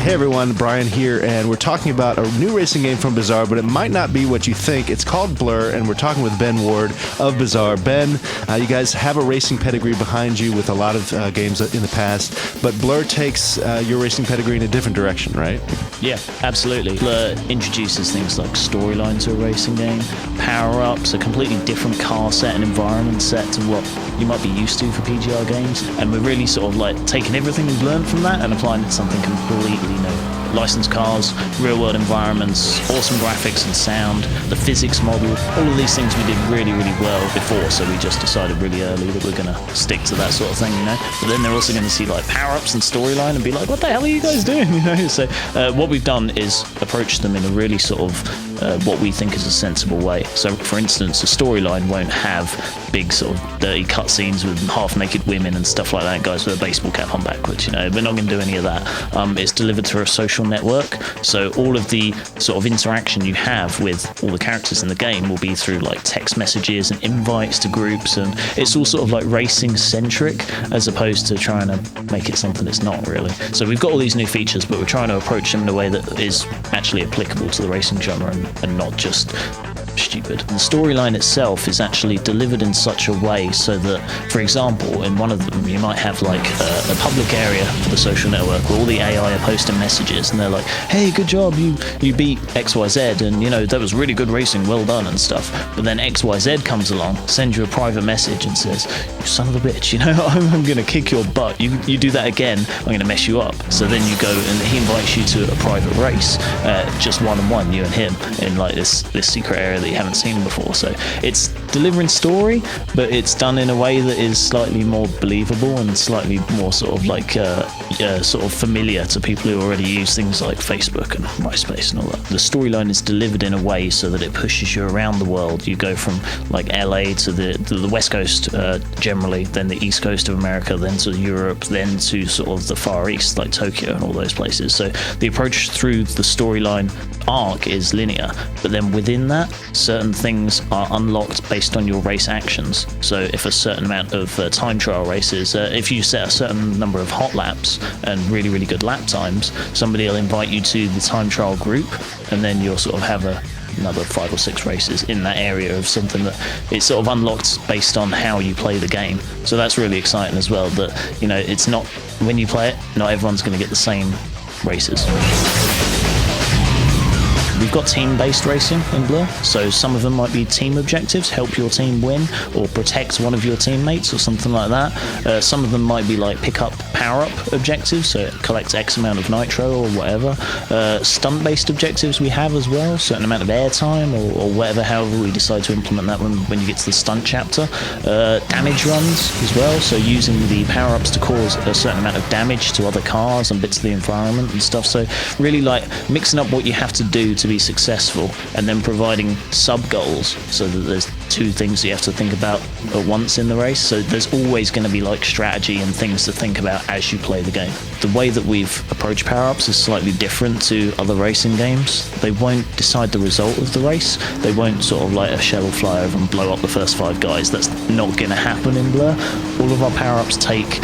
Hey everyone, Brian here, and we're talking about a new racing game from Bizarre, but it might not be what you think. It's called Blur, and we're talking with Ben Ward of Bizarre. Ben, you guys have a racing pedigree behind you with a lot of games in the past, but Blur takes your racing pedigree in a different direction, right? Yeah, absolutely. Blur introduces things like storyline to a racing game, power-ups, a completely different car set and environment set to what you might be used to for PGR games, and we're really sort of like taking everything we've learned from that and applying it to something completely new. Licensed cars, real-world environments, awesome graphics and sound, the physics model, all of these things we did really, really well before, so we just decided really early that we're going to stick to that sort of thing, you know. But then they're also going to see like power-ups and storyline and be like, what the hell are you guys doing, you know? So what we've done is approach them in a really sort of what we think is a sensible way. So for instance, a storyline won't have big sort of dirty cutscenes with half-naked women and stuff like that, guys with a baseball cap on backwards, you know. We're not going to do any of that. It's delivered through a social network, so all of the sort of interaction you have with all the characters in the game will be through like text messages and invites to groups, and it's all sort of like racing centric as opposed to trying to make it something it's not really. So we've got all these new features, but we're trying to approach them in a way that is actually applicable to the racing genre and not just stupid. The storyline itself is actually delivered in such a way so that, for example, in one of them you might have like a public area for the social network where all the AI are posting messages and they're like, hey, good job, you beat XYZ, and you know, that was really good racing, well done and stuff. But then XYZ comes along, sends you a private message and says, you son of a bitch, you know, I'm gonna kick your butt, you do that again, I'm gonna mess you up. So then you go and he invites you to a private race, just one-on-one, you and him, in like this secret area that you haven't seen before. So it's delivering story, but it's done in a way that is slightly more believable and slightly more sort of like sort of familiar to people who already use things like Facebook and MySpace and all that. The storyline is delivered in a way so that it pushes you around the world. You go from like LA to the West Coast generally, then the East Coast of America, then to Europe, then to sort of the Far East like Tokyo and all those places. So the approach through the storyline arc is linear, but then within that certain things are unlocked based on your race actions. So if a certain amount of time trial races, if you set a certain number of hot laps and really, really good lap times, somebody will invite you to the time trial group, and then you'll sort of have another 5 or 6 races in that area of something that it's sort of unlocked based on how you play the game. So that's really exciting as well, that, you know, it's not, when you play it, not everyone's going to get the same races. We've got team-based racing in Blur, so some of them might be team objectives, help your team win, or protect one of your teammates, or something like that. Some of them might be like pick up power-up objectives, so collect X amount of nitro or whatever. Stunt-based objectives we have as well, certain amount of airtime or whatever, however we decide to implement that when you get to the stunt chapter. Damage runs as well, so using the power-ups to cause a certain amount of damage to other cars and bits of the environment and stuff. So really like mixing up what you have to do to be successful, and then providing sub goals so that there's 2 things you have to think about at once in the race. So there's always going to be like strategy and things to think about as you play the game. The way that we've approached power-ups is slightly different to other racing games. They won't decide the result of the race. They won't sort of like a shell fly over and blow up the first 5 guys. That's not going to happen in Blur. All of our power-ups take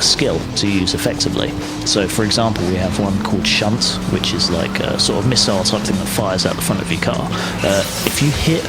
skill to use effectively. So for example, we have one called Shunt, which is like a sort of missile type thing that fires out the front of your car. If you hit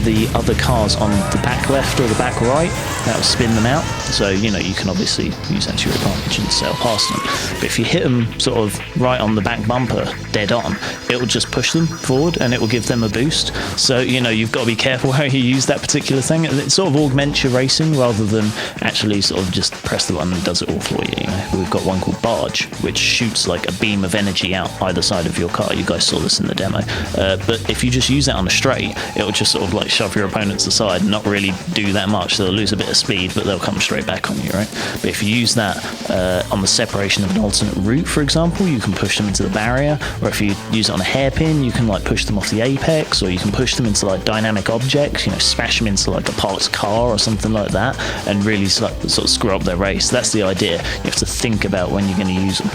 the other cars on the back left or the back right, that'll spin them out. So, you know, you can obviously use that to your advantage and sail past them. But if you hit them sort of right on the back bumper, dead on, it will just push them forward and it will give them a boost. So, you know, you've got to be careful how you use that particular thing. It sort of augments your racing rather than actually sort of just press the button and does it all for you, you know. We've got one called Barge, which shoots like a beam of energy out either side of your car. You guys saw this in the demo. But if you just use that on a straight, it will just sort of like shove your opponents aside and not really do that much. They'll lose a bit of speed, but they'll come straight back on you, right? But if you use that on the separation of an alternate route, for example, you can push them into the barrier, or if you use it on a hairpin, you can like push them off the apex, or you can push them into like dynamic objects, you know, smash them into like a parked car or something like that, and really sort of screw up their race. That's the idea. You have to think about when you're going to use them.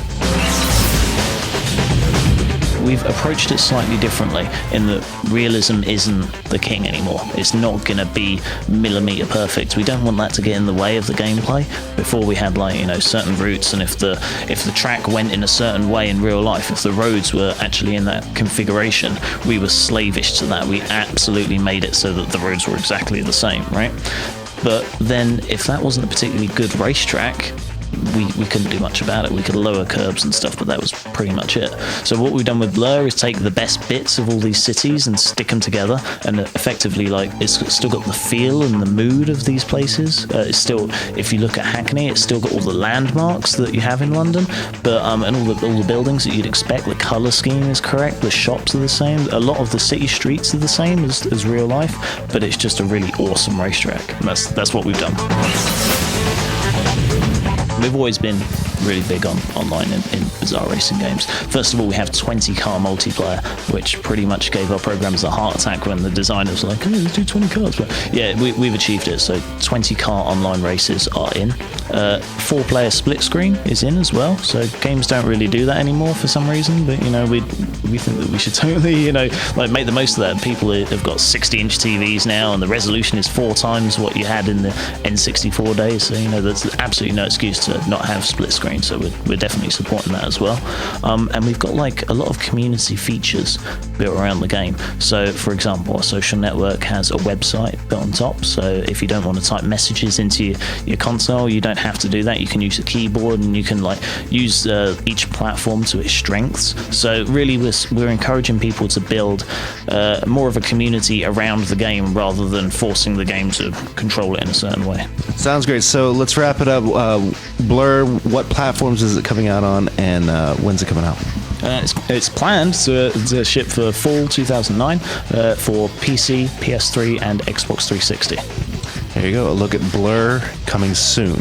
we've approached it slightly differently in that realism isn't the king anymore. It's not going to be millimeter perfect. We don't want that to get in the way of the gameplay. Before we had certain routes, and if the track went in a certain way in real life, if the roads were actually in that configuration, we were slavish to that. We absolutely made it so that the roads were exactly the same, right? But then if that wasn't a particularly good racetrack, we couldn't do much about it. We could lower curbs and stuff, but that was pretty much it. So what we've done with Blur is take the best bits of all these cities and stick them together, and effectively, it's still got the feel and the mood of these places. It's still, if you look at Hackney, it's still got all the landmarks that you have in London, but and all the buildings that you'd expect. The colour scheme is correct. The shops are the same. A lot of the city streets are the same as real life, but it's just a really awesome racetrack. And that's what we've done. We've always been really big on online in Bizarre racing games. First of all, we have 20-car multiplayer, which pretty much gave our programmers a heart attack when the designers were like, "Oh, let's do 20 cars." But yeah, we've achieved it. So 20-car online races are in. 4-player split screen is in as well. So games don't really do that anymore for some reason, but we think that we should totally make the most of that. People have got 60-inch TVs now, and the resolution is 4 times what you had in the N64 days. So there's absolutely no excuse to not have split screen. So we're definitely supporting that as well. And we've got a lot of community features built around the game. So for example, our social network has a website built on top. So if you don't want to type messages into your console, you don't have to do that. You can use a keyboard, and you can use each platform to its strengths. So really we're encouraging people to build more of a community around the game rather than forcing the game to control it in a certain way. Sounds great. So let's wrap it up. Blur, what platforms is it coming out on, and when's it coming out? It's planned to ship for fall 2009 for PC, PS3, and Xbox 360. There you go. A look at Blur coming soon.